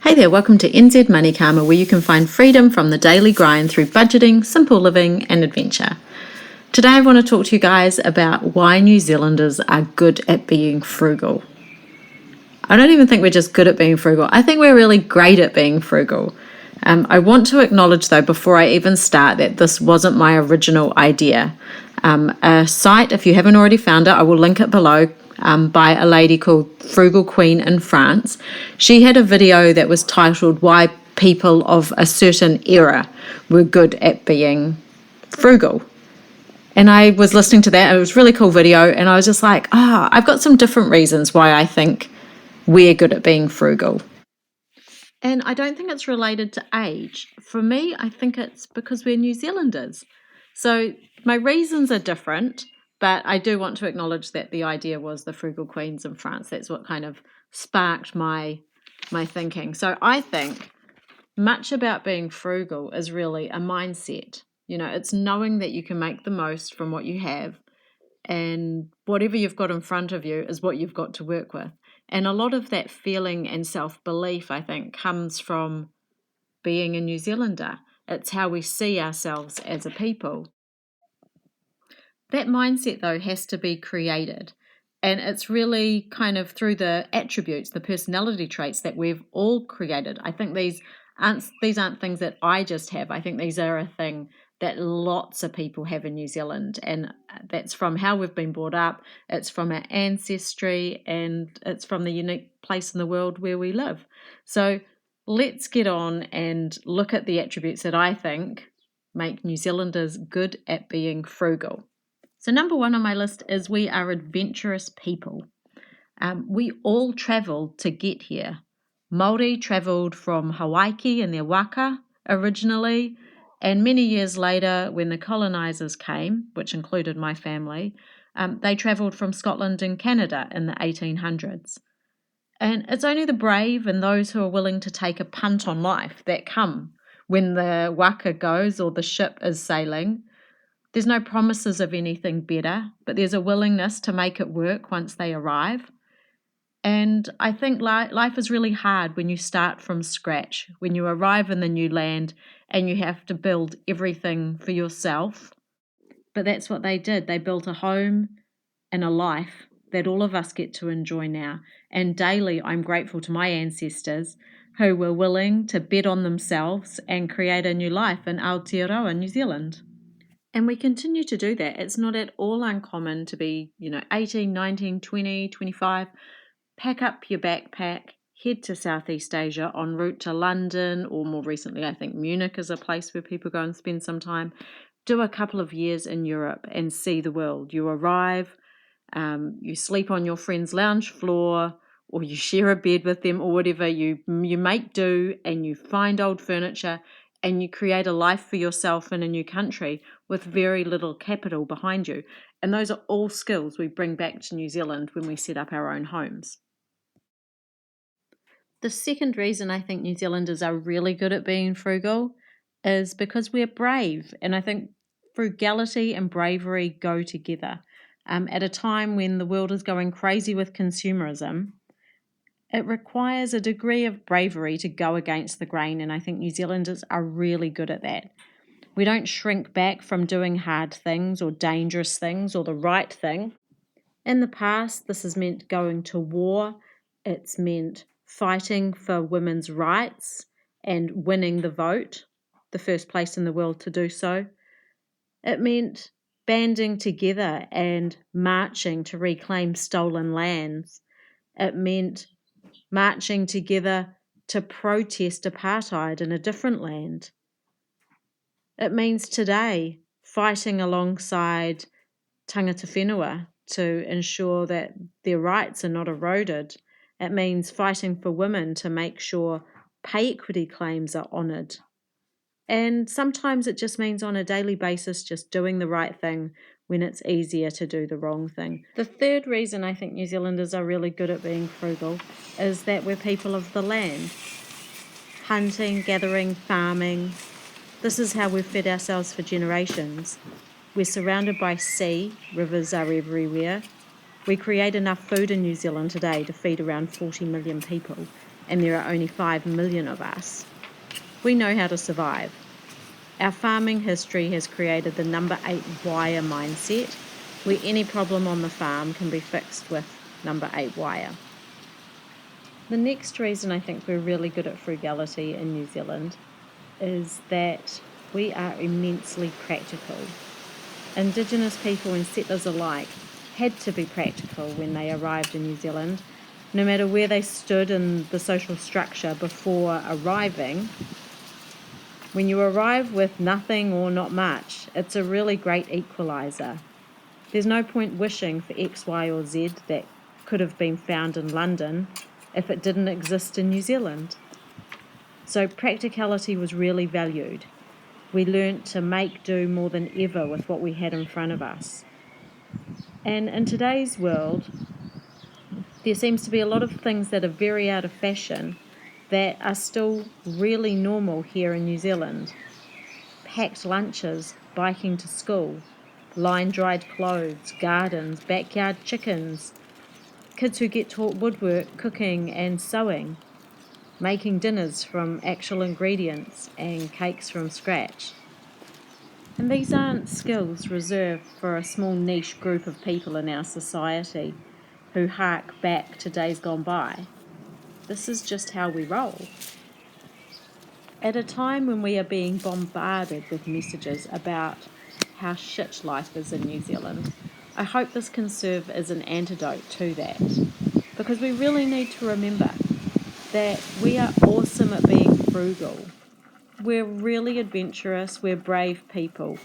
Hey there, welcome to NZ Money Karma, where you can find freedom from the daily grind through budgeting, simple living, and adventure. Today I want to talk to you guys about why New Zealanders are good at being frugal. I don't even think we're just good at being frugal. I think we're really great at being frugal. I want to acknowledge, though, before I even start, that this wasn't my original idea. A site, if you haven't already found it, I will link it below, by a lady called Frugal Queen in France. She had a video that was titled Why People of a Certain Era Were Good at Being Frugal. And I was listening to that. It was a really cool video. And I was just like, I've got some different reasons why I think we're good at being frugal. And I don't think it's related to age. For me, I think it's because we're New Zealanders. So my reasons are different, but I do want to acknowledge that the idea was the frugal queens in France. That's what kind of sparked my thinking. So I think much about being frugal is really a mindset. You know, it's knowing that you can make the most from what you have, and whatever you've got in front of you is what you've got to work with. And a lot of that feeling and self-belief, I think, comes from being a New Zealander. It's how we see ourselves as a people. That mindset, though, has to be created. And it's really kind of through the attributes, the personality traits that we've all created. I think these aren't things that I just have. I think these are a thing that lots of people have in New Zealand. And that's from how we've been brought up, it's from our ancestry, and it's from the unique place in the world where we live. So let's get on and look at the attributes that I think make New Zealanders good at being frugal. So number one on my list is we are adventurous people. We all travelled to get here. Māori travelled from Hawaii in their waka originally, and many years later, when the colonisers came, which included my family, they travelled from Scotland and Canada in the 1800s. And it's only the brave and those who are willing to take a punt on life that come when the waka goes or the ship is sailing. There's no promises of anything better, but there's a willingness to make it work once they arrive. And I think life is really hard when you start from scratch, when you arrive in the new land and you have to build everything for yourself. But that's what they did. They built a home and a life that all of us get to enjoy now. And daily, I'm grateful to my ancestors who were willing to bet on themselves and create a new life in Aotearoa, New Zealand. And we continue to do that. It's not at all uncommon to be, 18, 19, 20, 25. Pack up your backpack, head to Southeast Asia en route to London, or more recently, I think Munich is a place where people go and spend some time. Do a couple of years in Europe and see the world. You arrive, you sleep on your friend's lounge floor, or you share a bed with them, or whatever. You make do, and you find old furniture, and you create a life for yourself in a new country with very little capital behind you. And those are all skills we bring back to New Zealand when we set up our own homes. The second reason I think New Zealanders are really good at being frugal is because we're brave. And I think frugality and bravery go together. At a time when the world is going crazy with consumerism, it requires a degree of bravery to go against the grain, and I think New Zealanders are really good at that. We don't shrink back from doing hard things or dangerous things or the right thing. In the past, this has meant going to war. It's meant fighting for women's rights and winning the vote, the first place in the world to do so. It meant banding together and marching to reclaim stolen lands. It meant marching together to protest apartheid in a different land. It means today fighting alongside tangata whenua to ensure that their rights are not eroded. It means fighting for women to make sure pay equity claims are honoured. And sometimes it just means on a daily basis just doing the right thing when it's easier to do the wrong thing. The third reason I think New Zealanders are really good at being frugal is that we're people of the land. Hunting, gathering, farming. This is how we've fed ourselves for generations. We're surrounded by sea, rivers are everywhere. We create enough food in New Zealand today to feed around 40 million people. and there are only 5 million of us, we know how to survive. Our farming history has created the number 8 wire mindset, where any problem on the farm can be fixed with number 8 wire. The next reason I think we're really good at frugality in New Zealand is that we are immensely practical. Indigenous people and settlers alike had to be practical when they arrived in New Zealand. No matter where they stood in the social structure before arriving, when you arrive with nothing or not much, it's a really great equaliser. There's no point wishing for X, Y, or Z that could have been found in London if it didn't exist in New Zealand. So practicality was really valued. We learnt to make do more than ever with what we had in front of us. And in today's world, there seems to be a lot of things that are very out of fashion that are still really normal here in New Zealand. Packed lunches, biking to school, line-dried clothes, gardens, backyard chickens, kids who get taught woodwork, cooking and sewing, making dinners from actual ingredients and cakes from scratch. And these aren't skills reserved for a small niche group of people in our society who hark back to days gone by. This is just how we roll. At a time when we are being bombarded with messages about how shit life is in New Zealand, I hope this can serve as an antidote to that. Because we really need to remember that we are awesome at being frugal. We're really adventurous, we're brave people.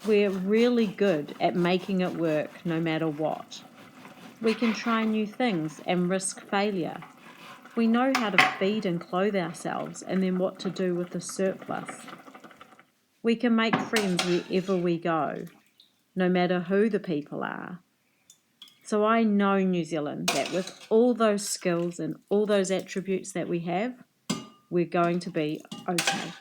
We're really good at making it work no matter what. We can try new things and risk failure. We know how to feed and clothe ourselves and then what to do with the surplus. We can make friends wherever we go, no matter who the people are. So I know, New Zealand, that with all those skills and all those attributes that we have, we're going to be okay.